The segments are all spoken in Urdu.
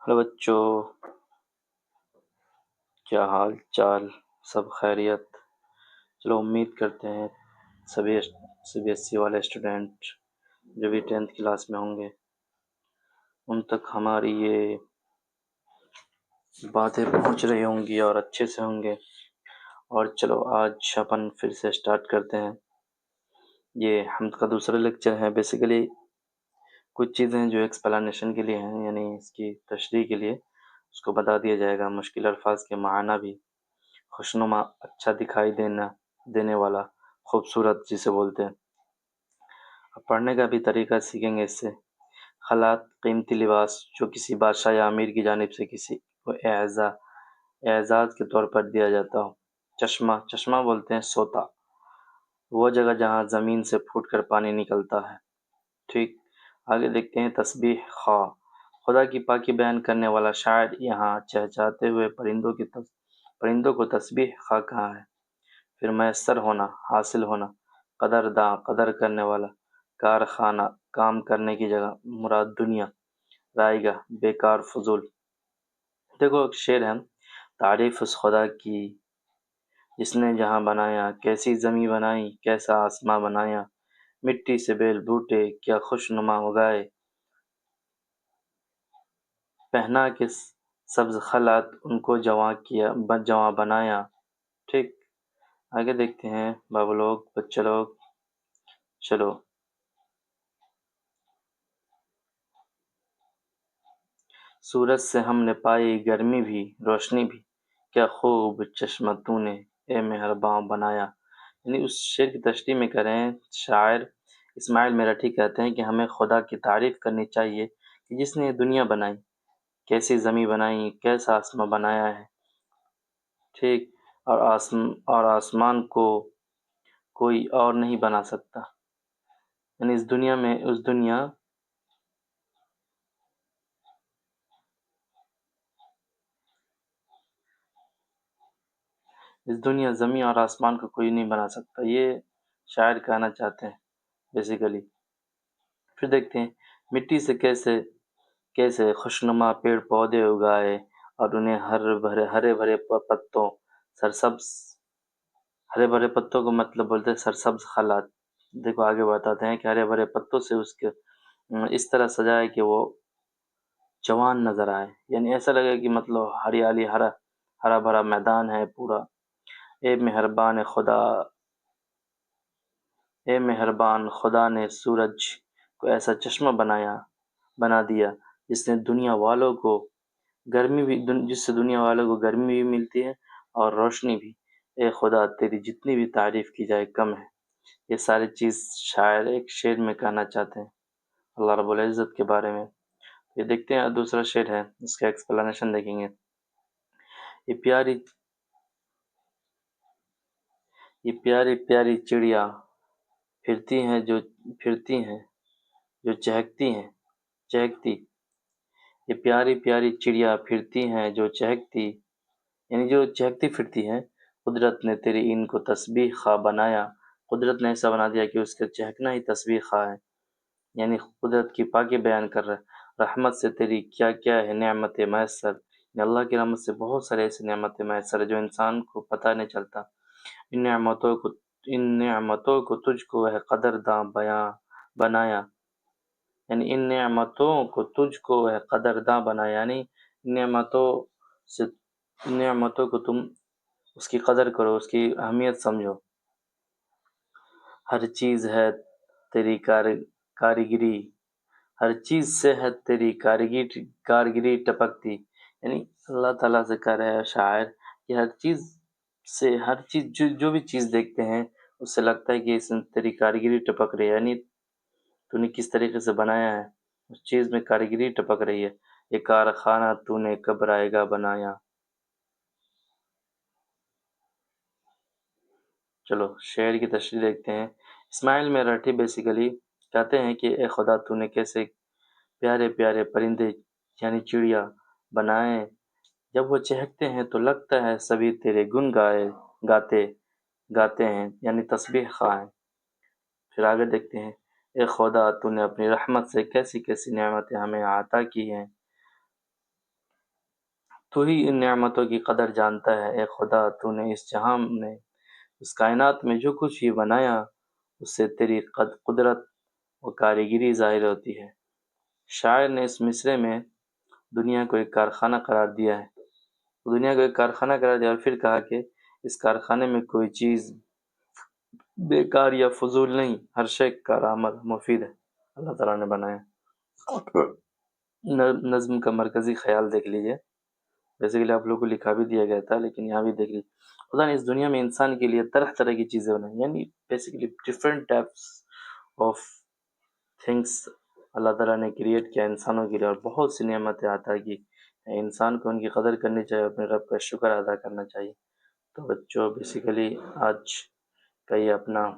ہلو بچوں، کیا حال چال؟ سب خیریت؟ چلو امید کرتے ہیں سبھی CBSE والے اسٹوڈنٹ جو بھی 10th کلاس میں ہوں گے ان تک ہماری یہ باتیں پہنچ رہی ہوں گی اور اچھے سے ہوں گے۔ اور چلو آج اپن پھر سے اسٹارٹ کرتے ہیں۔ یہ حمد کا دوسرا لیکچر ہے۔ بیسیکلی کچھ چیزیں جو ایکسپلانیشن کے لیے ہیں، یعنی اس کی تشریح کے لیے اس کو بتا دیا جائے گا۔ مشکل الفاظ کے معنی بھی، خوشنما، اچھا دکھائی دینے والا، خوبصورت جسے بولتے ہیں۔ اب پڑھنے کا بھی طریقہ سیکھیں گے اس سے۔ خلات، قیمتی لباس جو کسی بادشاہ یا امیر کی جانب سے کسی کو اعزاز کے طور پر دیا جاتا ہو۔ چشمہ بولتے ہیں سوتا، وہ جگہ جہاں زمین سے پھوٹ کر پانی نکلتا ہے۔ ٹھیک، آگے دیکھتے ہیں۔ تسبیح خواہ، خدا کی پاکی بیان کرنے والا شاعر یہاں چہچہاتے ہوئے پرندوں کو تسبیح خواہ کہا ہے۔ پھر میسر ہونا، حاصل ہونا، قدرداں، قدر کرنے والا، کارخانہ، کام کرنے کی جگہ، مراد دنیا، رائگاہ، بیکار، فضول۔ دیکھو ایک شعر ہے، تعریف اس خدا کی جس نے جہاں بنایا، کیسی زمیں بنائی، کیسا آسماں بنایا، مٹی سے بیل بوٹے کیا خوش نما اگائے، پہنا کے سبز خلات ان کو جواں بنایا۔ ٹھیک، آگے دیکھتے ہیں بابو لوگ، بچے لوگ۔ چلو، سورج سے ہم نے پائی گرمی بھی، روشنی بھی، کیا خوب چشمہ تو نے اے مہرباں بنایا۔ یعنی اس شعر کی تشریح میں کریں، شاعر اسماعیل میرٹھی کہتے ہیں کہ ہمیں خدا کی تعریف کرنی چاہیے کہ جس نے یہ دنیا بنائی، کیسی زمیں بنائی، کیسا آسمان بنایا ہے۔ ٹھیک، اور آسمان کو کوئی اور نہیں بنا سکتا۔ یعنی اس دنیا زمین اور آسمان کو کوئی نہیں بنا سکتا، یہ شاعر کہنا چاہتے ہیں بیسیکلی۔ پھر دیکھتے ہیں، مٹی سے کیسے خوشنما پیڑ پودے اگائے اور انہیں ہرے بھرے پتوں کو مطلب بولتے ہیں سرسبز خلات۔ دیکھو آگے بتاتے ہیں کہ ہرے بھرے پتوں سے اس طرح سجائے کہ وہ جوان نظر آئے، یعنی ایسا لگے کہ مطلب ہریالی، ہرا بھرا میدان ہے پورا۔ اے مہربان خدا نے سورج کو ایسا چشمہ بنا دیا جس سے دنیا والوں کو گرمی بھی ملتی ہے اور روشنی بھی۔ اے خدا تیری جتنی بھی تعریف کی جائے کم ہے۔ یہ ساری چیز شاعر ایک شعر میں کہنا چاہتے ہیں اللہ رب العزت کے بارے میں۔ یہ دیکھتے ہیں دوسرا شعر ہے، اس کا ایکسپلانیشن دیکھیں گے۔ یہ پیاری پیاری چڑیا پھرتی ہیں جو چہکتی۔ یہ پیاری پیاری چڑیا پھرتی ہیں جو چہکتی، یعنی جو چہکتی پھرتی ہیں۔ قدرت نے تیری ان کو تسبیح خواہ بنایا، قدرت نے ایسا بنا دیا کہ اس کا چہکنا ہی تسبیح خواہ ہے، یعنی قدرت کی پاکی بیان کر رہا ہے۔ رحمت سے تیری کیا کیا ہے نعمت میسر، یعنی اللہ کی رحمت سے بہت سارے ایسے نعمت میسر ہے جو انسان کو پتہ نہیں چلتا۔ ان نعمتوں کو تجھ کو ہے قدرداں بنایا، یعنی ان نعمتوں کو تجھ کو ہے قدرداں بنایا، یعنی نعمتوں کو تم اس کی قدر کرو، اس کی اہمیت سمجھو۔ ہر چیز ہے تیری کاریگری، ہر چیز سے ہے تیری کارگری ٹپکتی، یعنی اللہ تعالیٰ سے کہہ رہا ہے شاعر کہ ہر چیز جو بھی چیز دیکھتے ہیں اس سے لگتا ہے کہ اس میں تیری کاریگری ٹپک رہی ہے، یعنی تو نے کس طریقے سے بنایا ہے، اس چیز میں کاریگری ٹپک رہی ہے۔ یہ کارخانہ تو نے کب رائے گا بنایا۔ چلو شعر کی تشریح دیکھتے ہیں۔ اسماعیل میرٹھی بیسیکلی کہتے ہیں کہ اے خدا تو نے کیسے پیارے پیارے پرندے یعنی چڑیا بنائے، جب وہ چہکتے ہیں تو لگتا ہے سبھی تیرے گن گاتے ہیں، یعنی تسبیح خواہ ہیں۔ پھر آگے دیکھتے ہیں، اے خدا تو نے اپنی رحمت سے کیسی کیسی نعمتیں ہمیں عطا کی ہیں، تو ہی ان نعمتوں کی قدر جانتا ہے۔ اے خدا، تو نے اس جہاں میں، اس کائنات میں جو کچھ بھی بنایا، اس سے تیری قدرت و کاریگری ظاہر ہوتی ہے۔ شاعر نے اس مصرے میں دنیا کو ایک کارخانہ قرار دیا ہے، دنیا کو ایک کارخانہ قرار دیا اور پھر کہا کہ اس کارخانے میں کوئی چیز بیکار یا فضول نہیں، ہر شے کارآمد مفید ہے، اللہ تعالیٰ نے بنایا۔ نظم کا مرکزی خیال دیکھ لیجئے، بیسیکلی آپ لوگوں کو لکھا بھی دیا گیا تھا لیکن یہاں بھی دیکھ لیجیے، خدا نے اس دنیا میں انسان کے لیے طرح طرح کی چیزیں بنائی، یعنی basically different types of things اللہ تعالیٰ نے کریٹ کیا انسانوں کے لیے، اور بہت سی نعمتیں عطا کی۔ انسان کو ان کی قدر کرنی چاہیے، اپنے رب کا شکر ادا کرنا چاہیے۔ تو بچوں بیسیکلی آج کا یہ اپنا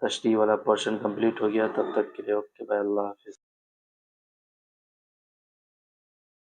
تشریح والا پورشن کمپلیٹ ہو گیا، تب تک کے لیے اوکے بھائی، اللہ حافظ۔